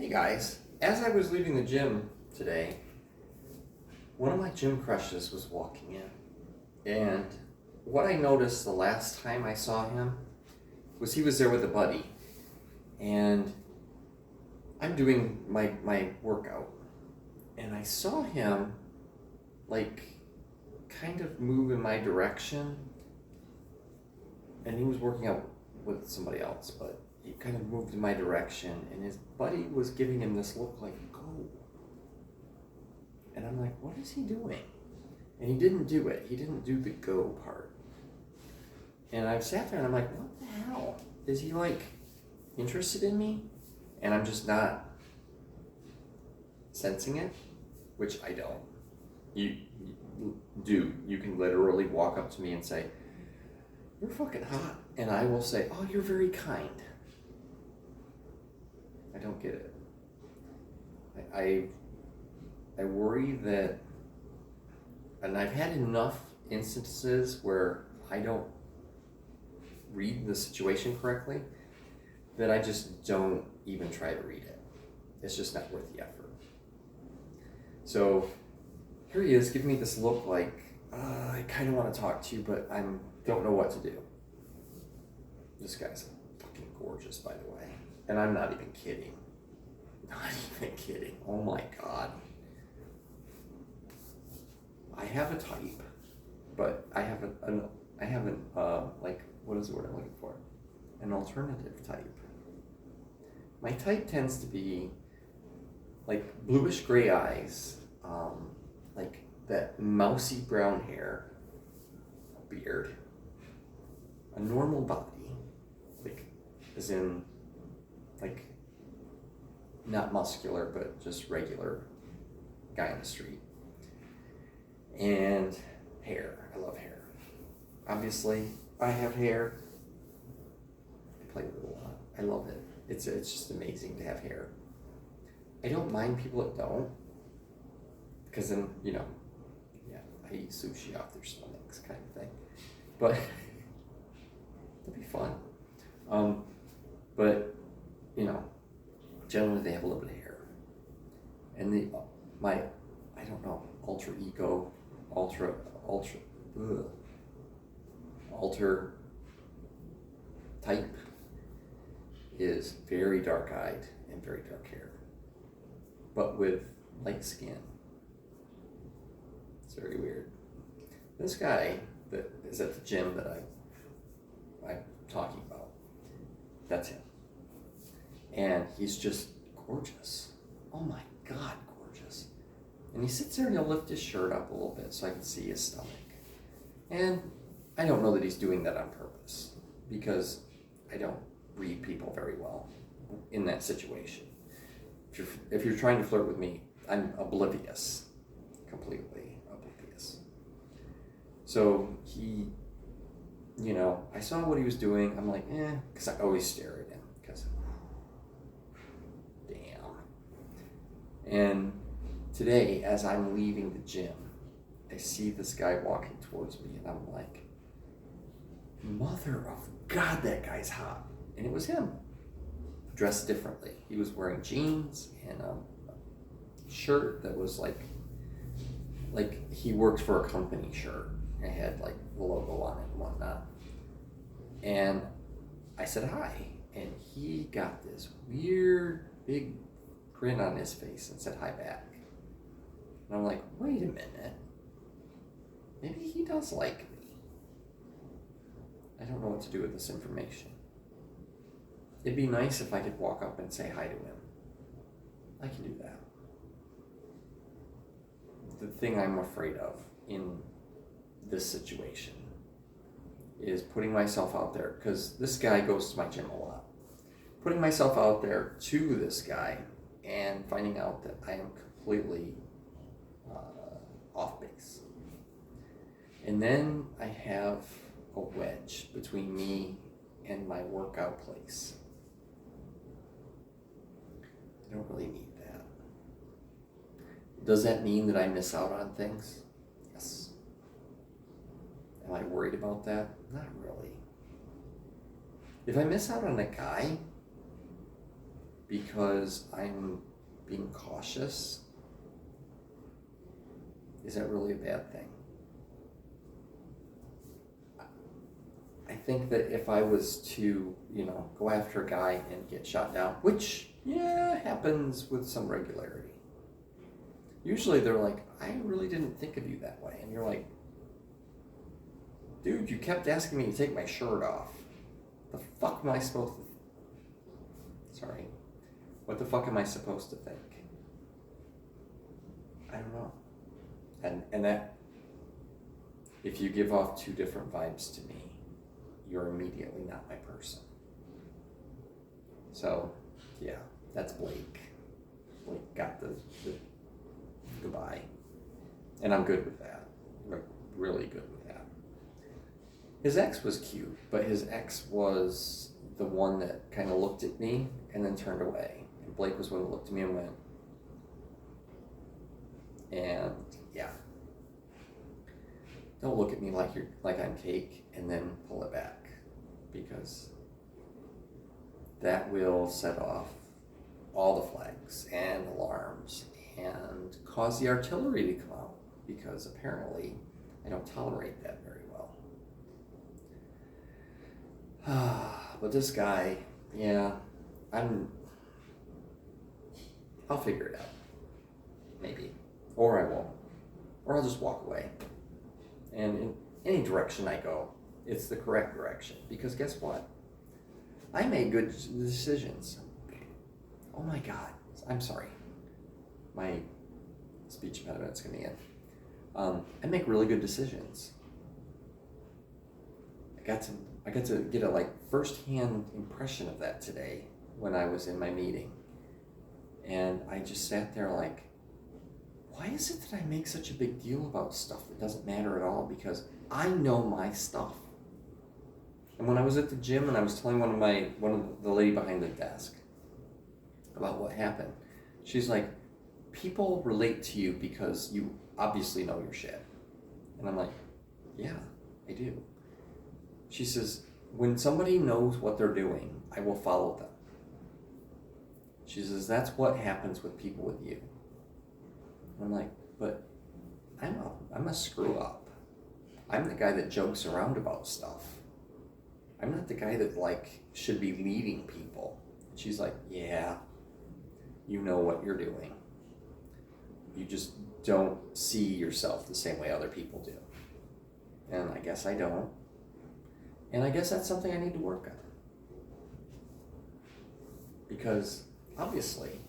Hey guys, as I was leaving the gym today, one of my gym crushes was walking in. And what I noticed the last time I saw him was he was there with a buddy. And I'm doing my workout. And I saw him like kind of move in my direction. And he was working out with somebody else, but he kind of moved in my direction, and his buddy was giving him this look like, go. And I'm like, what is he doing? And he didn't do it. He didn't do the go part. And I sat there and I'm like, what the hell? Is he like interested in me? And I'm just not sensing it, which I don't. You can literally walk up to me and say, you're fucking hot. And I will say, oh, you're very kind. I don't get it. I worry that, and I've had enough instances where I don't read the situation correctly, that I just don't even try to read it. It's just not worth the effort. So here he is giving me this look like, I kind of want to talk to you, but I don't know what to do. This guy's fucking gorgeous, by the way. And I'm not even kidding. Not even kidding. Oh my God. I have a type, but I haven't, like, what is the word I'm looking for? An alternative type. My type tends to be like bluish gray eyes, like that mousy brown hair, beard, a normal body, like, as in, like, not muscular, but just regular guy on the street. And hair. I love hair. Obviously, I have hair. I play with it a lot. I love it. It's just amazing to have hair. I don't mind people that don't, because then, I eat sushi off their stomachs kind of thing. But it'd be fun. But, generally they have a little bit of hair. And I don't know, alter type is very dark-eyed and very dark hair, but with light skin. It's very weird. This guy that is at the gym that I'm talking about, that's him. And he's just gorgeous. Oh my God, gorgeous. And he sits there and he'll lift his shirt up a little bit so I can see his stomach. And I don't know that he's doing that on purpose, because I don't read people very well in that situation. If you're trying to flirt with me, I'm oblivious, completely oblivious. So he, I saw what he was doing. I'm like, because I always stare at him, because, damn. And today, as I'm leaving the gym, I see this guy walking towards me, and I'm like, mother of God, that guy's hot. And it was him, dressed differently. He was wearing jeans and a shirt that was like he worked for a company shirt. It had like the logo on it and whatnot. And I said hi, and he got this weird big grin on his face and said hi back. And I'm like, wait a minute. Maybe he does like me. I don't know what to do with this information. It'd be nice if I could walk up and say hi to him. I can do that. The thing I'm afraid of in this situation is putting myself out there, because this guy goes to my gym a lot. Putting myself out there to this guy and finding out that I am completely off base. And then I have a wedge between me and my workout place. I don't really need that. Does that mean that I miss out on things? Yes. Am I worried about that? Not really. If I miss out on a guy because I'm being cautious, is that really a bad thing? I think that if I was to, go after a guy and get shot down, which, happens with some regularity. Usually they're like, I really didn't think of you that way. And you're like, dude, you kept asking me to take my shirt off. The fuck am I supposed to... Sorry. What the fuck am I supposed to think? I don't know. And that, if you give off two different vibes to me, you're immediately not my person. So, yeah, that's Blake. Blake got the goodbye. And I'm good with that. Really good with that. His ex was cute, but his ex was the one that kind of looked at me and then turned away. And Blake was one who looked at me and went. And yeah. Don't look at me like I'm cake and then pull it back, because that will set off all the flags and alarms and cause the artillery to come out, because apparently I don't tolerate that very well. But this guy, I'll figure it out. Maybe. Or I won't. Or I'll just walk away. And in any direction I go, it's the correct direction. Because guess what? I made good decisions. Oh my God. I'm sorry. My speech impediment's going to end. I make really good decisions. I got to get a first-hand impression of that today when I was in my meeting. And I just sat there like, why is it that I make such a big deal about stuff that doesn't matter at all? Because I know my stuff. And when I was at the gym and I was telling one of the lady behind the desk about what happened, she's like, people relate to you because you obviously know your shit. And I'm like, yeah, I do. She says, when somebody knows what they're doing, I will follow them. She says, that's what happens with people with you. I'm like, but I'm a screw up. I'm the guy that jokes around about stuff. I'm not the guy that should be leading people. And she's like, yeah, you know what you're doing. You just don't see yourself the same way other people do. And I guess I don't. And I guess that's something I need to work on. Because obviously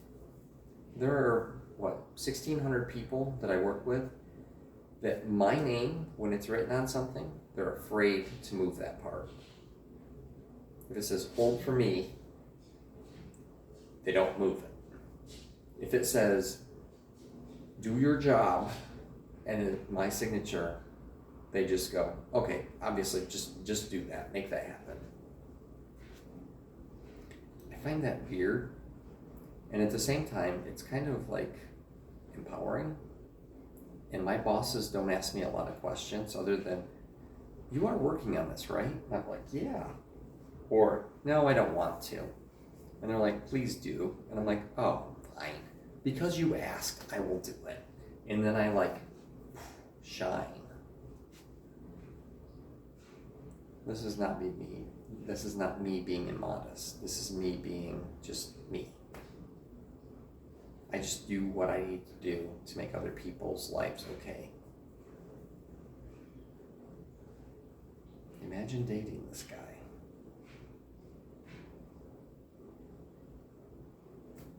there are 1,600 people that I work with that my name, when it's written on something, they're afraid to move that part. If it says hold for me, they don't move it. If it says do your job and my signature, they just go, okay, obviously just do that, make that happen. I find that weird. And at the same time, it's kind of empowering. And my bosses don't ask me a lot of questions other than, you are working on this, right? And I'm like, yeah. Or, no, I don't want to. And they're like, please do. And I'm like, oh, fine. Because you asked, I will do it. And then I shine. This is not me being immodest. This is me being just me. I just do what I need to do to make other people's lives okay. Imagine dating this guy.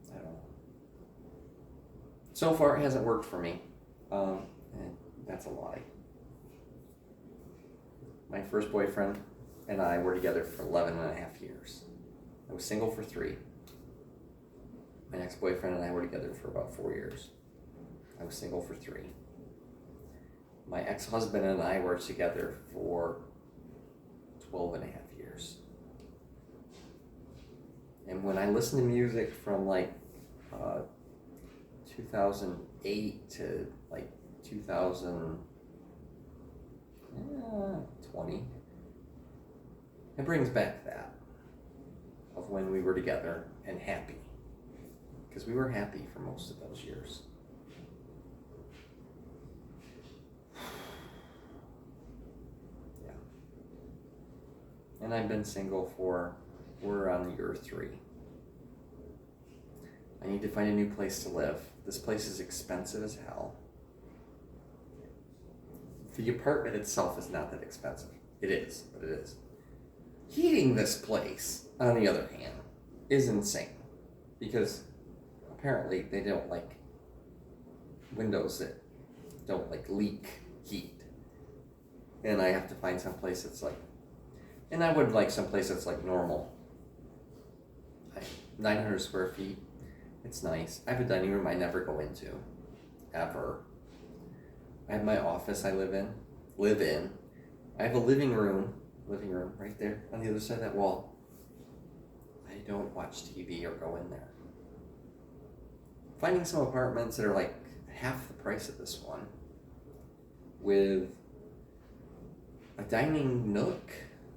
I don't know. So far, it hasn't worked for me. And that's a lie. My first boyfriend and I were together for 11 and a half years. I was single for 3. My ex-boyfriend and I were together for about 4 years. I was single for 3. My ex-husband and I were together for 12 and a half years. And when I listen to music from 2008 to 2020, it brings back that of when we were together and happy. because we were happy for most of those years. Yeah. And I've been single we're on year 3. I need to find a new place to live. This place is expensive as hell. The apartment itself is not that expensive. It is, but it is. Heating this place, on the other hand, is insane. Because apparently they don't like windows that don't like leak heat. And I have to find some place that's like, and I would like some place that's like normal. 900 square feet. It's nice. I have a dining room I never go into, ever. I have my office I live in. I have a living room right there on the other side of that wall. I don't watch TV or go in there. Finding some apartments that are like half the price of this one with a dining nook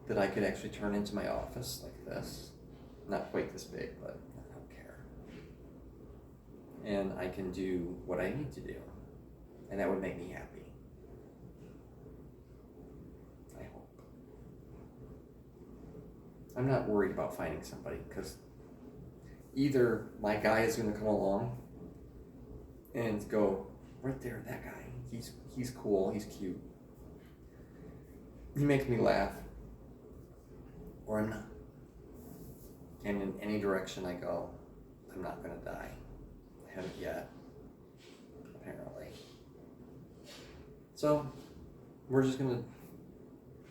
that I could actually turn into my office like this. Not quite this big, but I don't care. And I can do what I need to do. And that would make me happy. I hope. I'm not worried about finding somebody because either my guy is going to come along and go, right there, that guy, he's cool, he's cute. He makes me laugh. Or I'm not. And in any direction I go, I'm not going to die. I haven't yet, apparently. So, we're just going to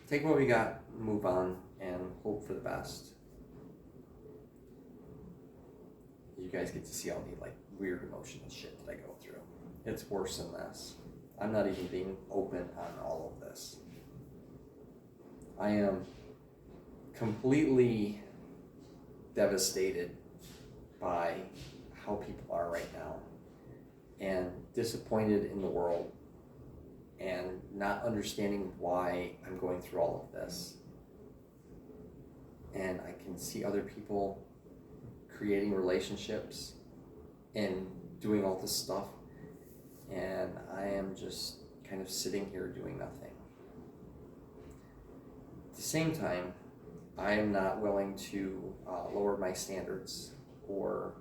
take what we got, move on, and hope for the best. You guys get to see all the like weird emotional shit that I go through. It's worse than this. I'm not even being open on all of this. I am completely devastated by how people are right now and disappointed in the world and not understanding why I'm going through all of this. And I can see other people creating relationships and doing all this stuff, and I am just kind of sitting here doing nothing. At the same time, I am not willing to lower my standards or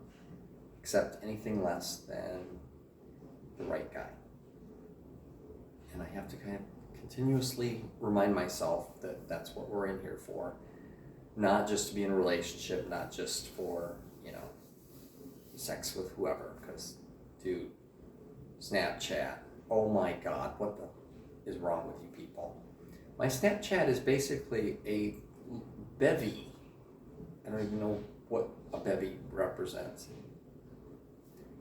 accept anything less than the right guy. And I have to kind of continuously remind myself that that's what we're in here for. Not just to be in a relationship, not just for, sex with whoever. Because, dude, Snapchat, oh my God, what the is wrong with you people? My Snapchat is basically a bevy. I don't even know what a bevy represents.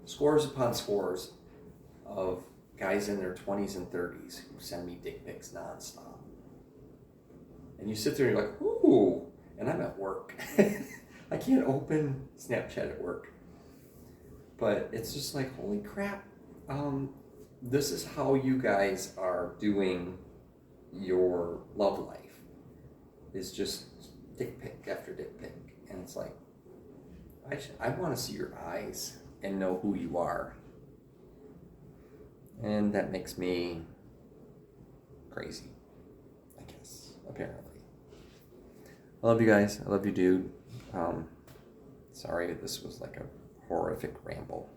Scores upon scores of guys in their 20s and 30s who send me dick pics nonstop. And you sit there and you're like, ooh, and I'm at work. I can't open Snapchat at work. But it's just like, holy crap. This is how you guys are doing your love life. Is just dick pic after dick pic. And it's like, I want to see your eyes and know who you are. And that makes me crazy, I guess, apparently. I love you guys. I love you, dude. Sorry, this was like a horrific ramble.